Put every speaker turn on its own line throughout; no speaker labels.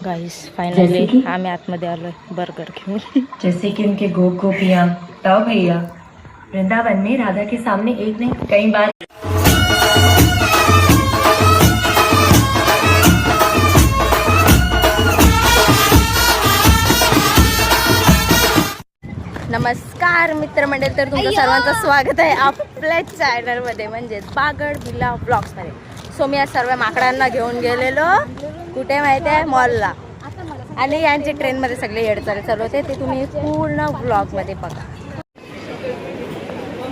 Guys finally आम्ही आतमध्ये आलोय बर्गर घेऊन.
जैसे कि उनके गोप गोपियाँ तब भैया वृंदावन में राधा के सामने एक नहीं कई बार.
नमस्कार मित्रमंडळी, तर तुमचं सर्वांचं स्वागत आहे आपल्या चॅनलमध्ये म्हणजेच बागड बिला ब्लॉग्समध्ये. सो मी आज सर्व माकडांना घेऊन गेलेलो कुठे माहिती आहे, मॉलला. आणि यांची ट्रेनमध्ये सगळे येडचाल चालू होते, ते तुम्ही पूर्ण ब्लॉगमध्ये बघा.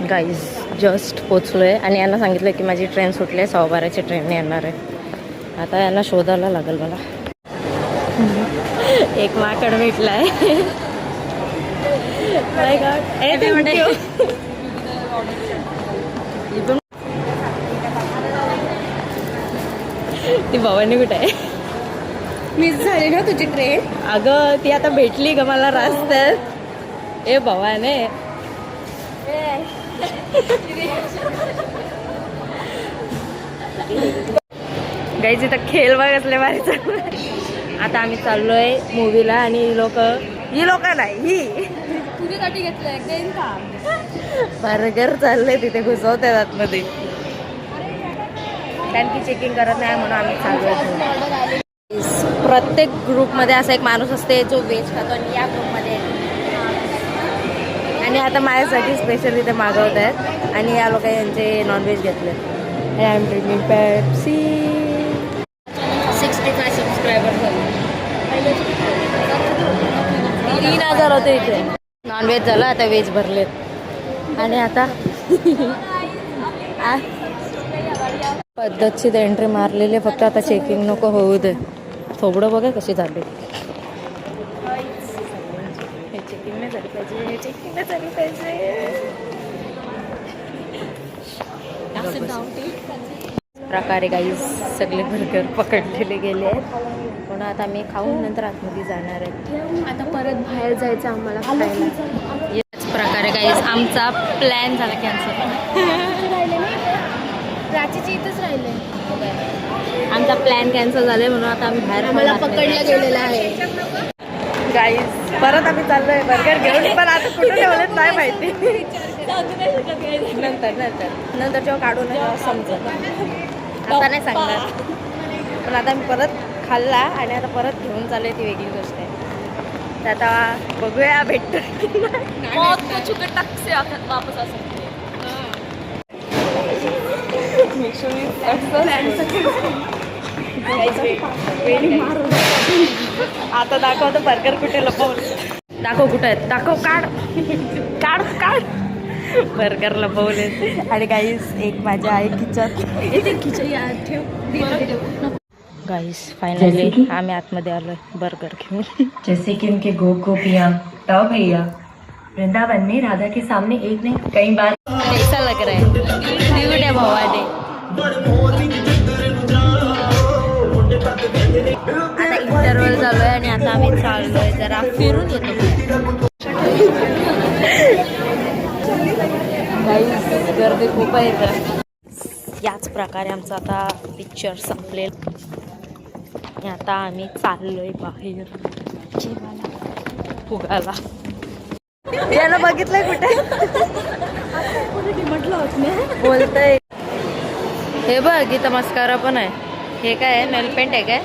गाईज जस्ट पोचलो आहे आणि यांना सांगितलं की माझी ट्रेन सुटली आहे, 12:15ची ट्रेनने येणार आहे. आता यांना शोधायला लागेल मला. एक माकड भेटला आहे. माय गॉड, ए ती भवानी कुठे आहे?
मिस झाली ना तुझी ट्रेन.
अगं ती आता भेटली ग मला रस्त्यात. ए भवाने, गाईज इथं खेळ बघ असले भारी चालू. आता आम्ही चाललोय मूवीला आणि ही लोक नाही, ही
तुझ्यासाठी घेतलंय
बर्गर चाललंय तिथे घुसवतात आतमध्ये, कारण की चेकिंग करत नाही म्हणून आम्ही चाललोय. प्रत्येक ग्रुपमध्ये असा एक माणूस असते जो व्हेज खातो आणि या ग्रुपमध्ये आणि आता माझ्यासाठी स्पेशल इथे मागवत आहेत आणि या लोक यांचे नॉनव्हेज घेतले. I am drinking Pepsi. 65 subscriber झाले. 3000 होते इथे. नॉनव्हेज झालं, आता व्हेज भरलेत. आणि आता पद्धतशीर एंट्री मारलेली, फक्त आता चेकिंग नको होऊ दे. थोबडं बघा कशी झाली. हे चेकिंग नाही झाली पाहिजे, हे चेकिंग नाही झाली पाहिजे. प्रकारे गाईज सगळे बर्गर पकडलेले गेले आहेत, पण आता मी खाऊन नंतर आतमध्ये जाणार आहे.
आता परत बाहेर जायचं आम्हाला खायला.
याच प्रकारे गाईज आमचा प्लॅन झाला कॅन्सल.
प्राचीची इथंच राहिले.
आमचा प्लॅन कॅन्सल झाले म्हणून आता आम्ही बाहेर
आम्हाला पकडलं गेलेलं आहे.
गाईज परत आम्ही चाललोय बर्गर घेऊन, पण आता कुठे ठेवलेत नाही माहिती. नंतर जेव्हा काढून तेव्हा समजत, आता नाही सांगणार. पण आता मी परत खाल्ला आणि आता परत घेऊन चाललोय, ती वेगळी गोष्ट आहे. तर आता बघूया भेटतो आता दाखवतो बर्गर कुठे लपवलं. दाखव कुठे आहेत, दाखव, काढ काढ काढ. बर्गर लपवले. आणि गाईस एक माझ्या आहे गाईस फायनली आम्ही आतमध्ये आलोय बर्गर घेऊन.
जैसे कि उनके गोप गोपियाँ तब भैया वृंदावन में राधा के सामने एक नहीं कई बार.
कैसा लग रहा है? क्यूट है भवानी. आता इंटरवल चालू आहे आणि आता आम्ही चाललोय जरा फिरून येतो. गाईस गर्दी खूप आहे इथं. याच प्रकारे आमचं आता पिक्चर संपलेल आणि आता आम्ही चाललोय बाहेर जेवायला फुगाला. याला बघितलंय कुठे बोलतय. हे बघ इथं मस्कारा पण आहे. हे काय आहे, नेलपेंट आहे काय?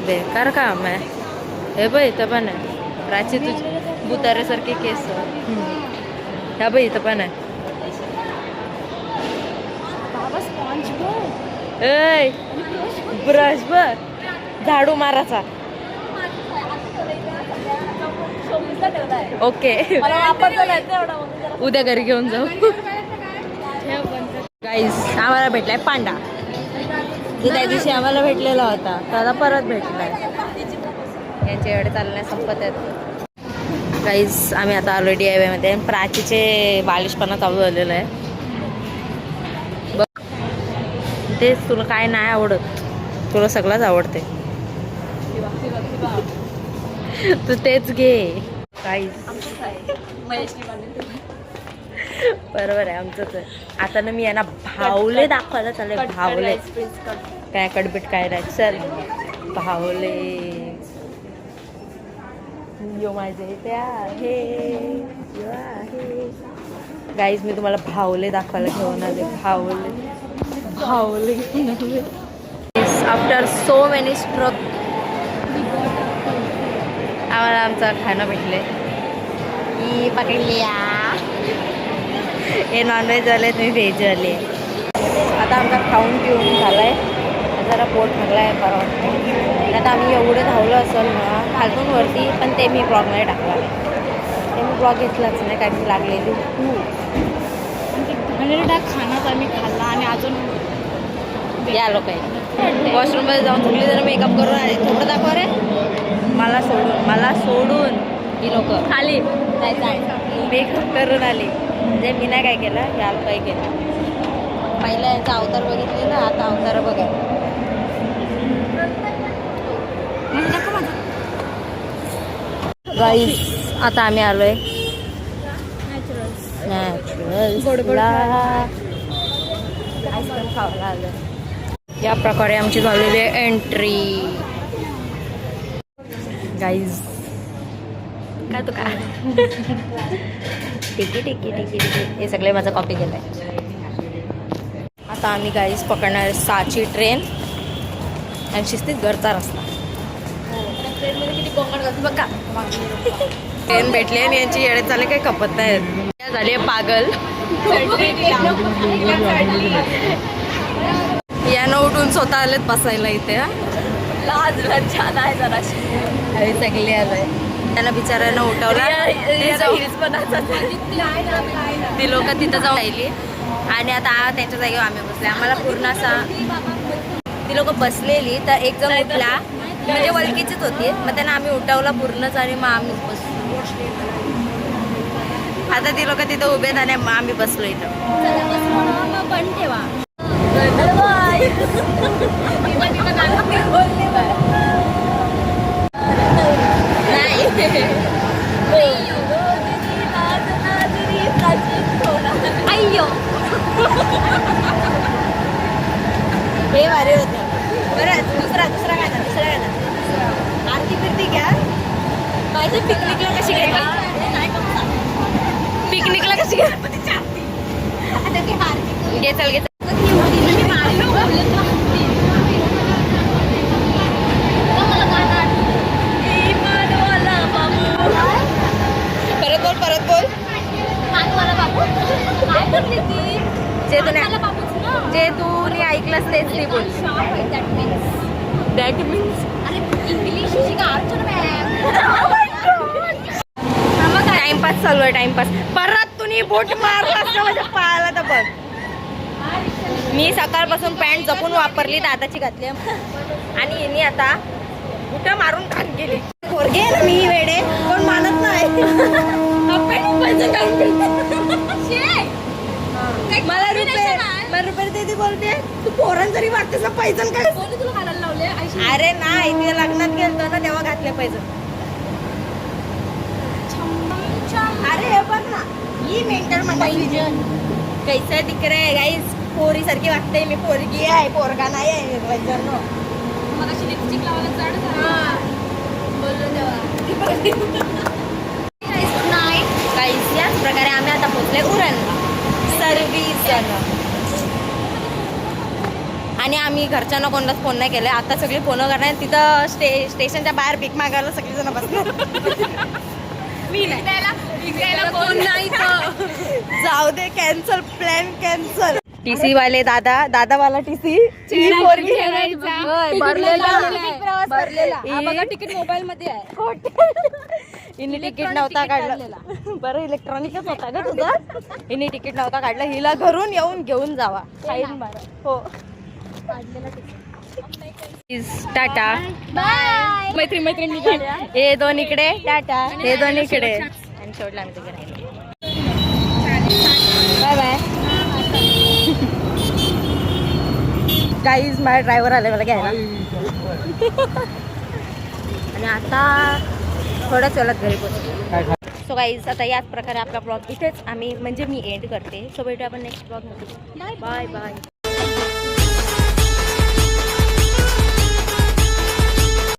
बेकार काम आहे. हे बघ इथं पण आहे. प्राची तुझी बुताऱ्यासारखे केस. ह्या बघ इथं पण आहे. ए ब्रश बघ, झाडू माराचा. ओके उद्या घरी घेऊन जाऊ. गाईस आम्हाला भेटलाय पांडा. त्या दिवशी आम्हाला भेटलेला होता, त्याला परत भेटलाय. यांच्या एवढे चालण्या संपत आहेत. गाईस आम्ही आता आलो DIY मध्ये. प्राचीचे बालिशपणा चालू झालेलं आहे बघ. तेच तुला काय नाही आवडत, तुला सगळंच आवडते. तू तेच घे. गाईस बरोबर आहे, आमचंच आहे. आता ना मी यांना भावले दाखवायला चालले. भावले काय कडबीट काय नाही. चल भावले यो माझे इथे आहे, यो आहे. गाईज मी तुम्हाला भावले दाखवायला घेऊन आले. भावले आफ्टर सो मेनी स्ट्रक आम्हाला आमचं खाणं भेटले. ही पकडली हे नॉनव्हेज आले, तुम्ही व्हेज आले. आता आमचा खाऊन पिऊन झालाय, जरा पोट भरलाय बरं वाटतं. आता आम्ही एवढे धावलो असेल ना खालतून वरती, पण ते मी ब्लॉग नाही टाकला. ते मी ब्लॉग घेतलाच नाही, काय मी लागलेली
खानाच आम्ही खाल्ला आणि अजून
या लोक आहे. वॉशरूममध्ये जाऊन थकली जर मेकअप करून आले. थोडं दाखव रे. मला सोडून ही लोक खाली मेकअप करून आली. म्हणजे मी नाही काय केलं, या लोक काय केलं. पहिला यांचा अवतार बघितले ना, आता अवतार बघा. गाईस आता आम्ही आलोय नॅचरल आईस्क्रीम खायला आलोय. या प्रकारे आमची झालेली आहे एंट्री. गाईज काय तू काय टिकी हे सगळे माझा कॉपी केलाय. आता आम्ही गाईज पकडणार 6ची ट्रेन आणि शिस्तीत घरचा रस्ता. ट्रेनमध्ये किती कोकण करतो बघा. ट्रेन भेटली आणि यांची येडे चाले काही खपत नाहीत. झाली आहे पागल. यानं उठून स्वतः आलेत बसायला इथे. लाज छान आहे जराशी. सगळे आलोय. त्यांना बिचाऱ्यानं उठवला. ती लोक तिथं जाऊन राहिली आणि आता त्यांच्या जागेवर आम्ही बसले. आम्हाला पूर्ण असा ती लोक बसलेली तर एक जण उठला, म्हणजे वळखीचीच होती. मग त्यांना आम्ही उठवला पूर्णच आणि मग आम्ही बसलो. आता ती लोक तिथं उभे आणि मग आम्ही बसलो इथं. पण ठेवा हे भारी होतं. बरं दुसरा गाणं आरती बिरती घ्या. पाहिजे पिकनिकला कशी गेला, पिकनिकला कशी घे. चल घे. परत बोल. जे तू नाही ऐकलंस तेच नाही बोल. दॅट मीन्स इंग्लिश टाइमपास चालू आहे. टाइमपास परत तुम्ही बोट मारला असं माझ्या पायाला तर बघ. मी सकाळपासून पॅन्ट जपून वापरली, दादाची घातली आणि हिने आता बुटं मारून खात गेली. पोरगे ना मी वेडे कोण मानत नाही. मला रुपये देते बोलते तू पोरण जरी वाटतेस ना पैजन काय तुला घालायला लावले. अरे नाही तिला लग्नात गेलतो ना तेव्हा घातले पैजन. अरे हे बघ ना ही मेंटल म्हणजे कैसा दिख रहा है गाइस. पोरी सारखी वाटते. मी पोरगी आहे, पोरगा नाही आहे. मला लिपस्टिक लावायला चढ बोललो तेव्हा. गाइस याच प्रकारे आम्ही आता पोहोचले उरण सर्व्हिस. आणि आम्ही घरच्यांना कोणालाच फोन नाही केले. आता सगळी फोन करणार. तिथं स्टेशनच्या बाहेर भीक मागायला सगळीजण बसणार. मी कोण नाही. जाऊ दे कॅन्सल. Plan cancel. टीसी वाले दादावाला टीसी तिकीट मोबाईल मध्ये आहे. हिने तिकीट नव्हता काढलं. बरं इलेक्ट्रॉनिकच होता का तुझा. हिने तिकीट नव्हता काढलं. हिला घरून येऊन घेऊन जावा. हो टाटा बाय. मैत्रिणी हे दोन इकडे टाटा. हे दोन इकडे आणि शेवटला आम्ही तिकडे राहिलो. Bye bye. गाईज माझा ड्रायव्हर आले मला घ्यायला. आणि आता थोड्याच वेळात घरी पोहोचतो. सो गाईज आता याच प्रकारे आपला ब्लॉग इथेच आम्ही म्हणजे मी एंड करते. सो भेटू आपण नेक्स्ट ब्लॉगमध्ये. Bye bye.